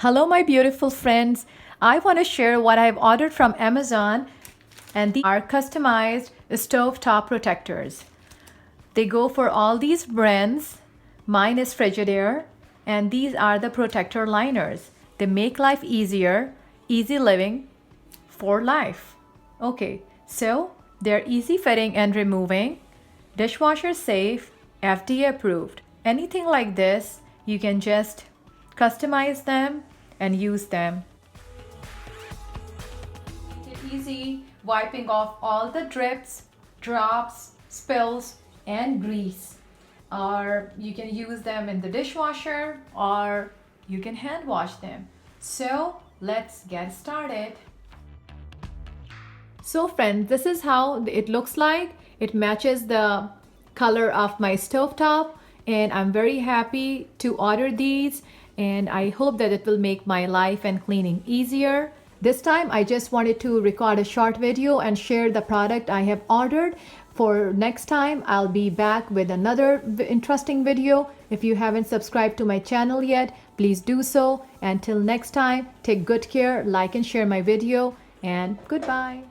Hello, my beautiful friends. I want to share what I've ordered from Amazon, and these are customized stovetop protectors. They go for all these brands. Mine is Frigidaire, and these are the protector liners. They make life easier, easy living for life. Okay, so they're easy fitting and removing, dishwasher safe, FDA approved. Anything like this, you can just customize them and use them. Make it easy wiping off all the drips, drops, spills, and grease. Or you can use them in the dishwasher, or you can hand wash them. So let's get started. So friends, this is how it looks like. It matches the color of my stovetop, and I'm very happy to order these, and I hope that it will make my life and cleaning easier. This time I just wanted to record a short video and share the product I have ordered. For next time, I'll be back with another interesting video. If you haven't subscribed to my channel yet, please do so. Until next time, take good care, like and share my video, and goodbye.